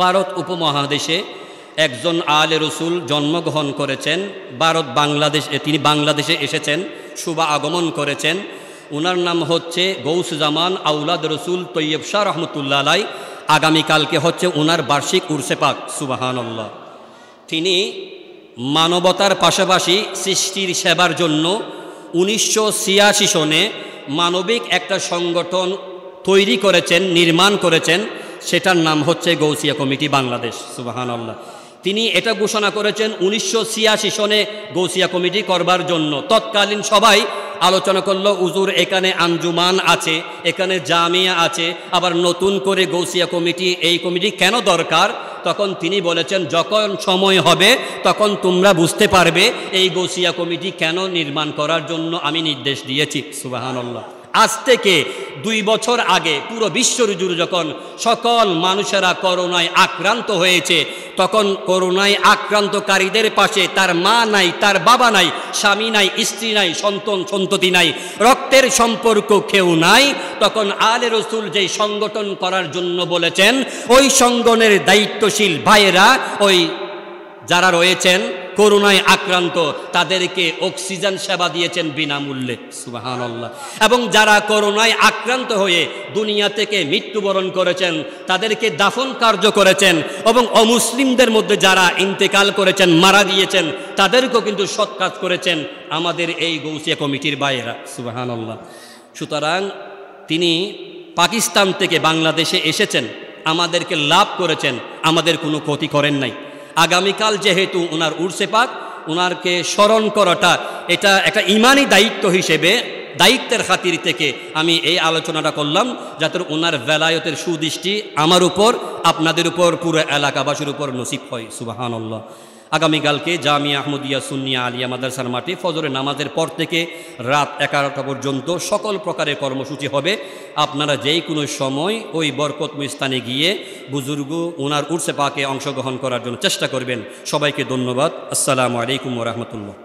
ভারত উপমহাদেশে একজন আলে রসুল জন্মগ্রহণ করেছেন। ভারত বাংলাদেশে, তিনি বাংলাদেশে এসেছেন, শুভ আগমন করেছেন। ওনার নাম হচ্ছে গৌসুজ্জামান আউলাদ রসুল তৈয়ব শাহ রহমতুল্লাহ আলাই। আগামীকালকে হচ্ছে ওনার বার্ষিক উরসে পাক, সুবহানাল্লাহ। তিনি মানবতার পাশাপাশি সৃষ্টির সেবার জন্য 1986 সনে মানবিক একটা সংগঠন তৈরি করেছেন, নির্মাণ করেছেন। সেটার নাম হচ্ছে গৌসিয়া কমিটি বাংলাদেশ, সুবহানাল্লাহ। তিনি এটা ঘোষণা করেছেন 1986 সনে গৌসিয়া কমিটি করবার জন্য। তৎকালীন সবাই আলোচনা করলো, হুজুর এখানে আঞ্জুমান আছে, এখানে জামিয়া আছে, আবার নতুন করে গৌসিয়া কমিটি, এই কমিটি কেন দরকার? তখন তিনি বলেছেন, যখন সময় হবে তখন তোমরা বুঝতে পারবে এই গৌসিয়া কমিটি কেন নির্মাণ করার জন্য আমি নির্দেশ দিয়েছি, সুবহানাল্লাহ। আজ থেকে 2 বছর আগে পুরো বিশ্বজুড়ে যখন সকল মানুষেরা করোনায় আক্রান্ত হয়েছে, তখন করোনায় আক্রান্তকারীদের পাশে তার মা নাই, তার বাবা নাই, স্বামী নাই, স্ত্রী নাই, সন্তান সন্ততি নাই, রক্তের সম্পর্ক কেউ নাই, তখন আলে রসুল যেই সংগঠন করার জন্য বলেছেন, ওই সংগঠনের দায়িত্বশীল ভাইয়েরা, ওই যারা রয়েছেন করোনায় আক্রান্ত, তাদেরকে অক্সিজেন সেবা দিয়েছেন বিনামূল্যে, সুবহানাল্লাহ। এবং যারা করোনায় আক্রান্ত হয়ে দুনিয়া থেকে মৃত্যুবরণ করেছেন, তাদেরকে দাফন কার্য করেছেন। এবং অমুসলিমদের মধ্যে যারা ইন্তেকাল করেছেন, মারা গিয়েছেন, তাদেরকেও কিন্তু সৎ কাজ করেছেন আমাদের এই গৌসিয়া কমিটির ভাইয়েরা, সুবহানাল্লাহ। সুতরাং তিনি পাকিস্তান থেকে বাংলাদেশে এসেছেন, আমাদেরকে লাভ করেছেন, আমাদের কোনো ক্ষতি করেন নাই। আগামীকাল যেহেতু ওনার উরসে পাক, ওনারকে স্মরণ করাটা এটা একটা ইমানি দায়িত্ব হিসেবে, দায়িত্বের খাতির থেকে আমি এই আলোচনাটা করলাম, যাতে ওনার বেলায়তের সুদৃষ্টি আমার উপর, আপনাদের উপর, পুরো এলাকাবাসীর উপর নসিব হয়, সুবহানাল্লাহ। আগামীকালকে জামিয়া আহমদিয়া সুন্নিয়া আলিয়া মাদ্রাসার মাঠে ফজরের নামাজের পর থেকে রাত 11টা পর্যন্ত সকল প্রকারের কর্মসূচি হবে। আপনারা যেই কোনো সময় ওই বরকতময় স্থানে গিয়ে বুজুর্গ ওনার উরসে পাকে অংশগ্রহণ করার জন্য চেষ্টা করবেন। সবাইকে ধন্যবাদ। আসসালামু আলাইকুম ওয়া রাহমাতুল্লাহ।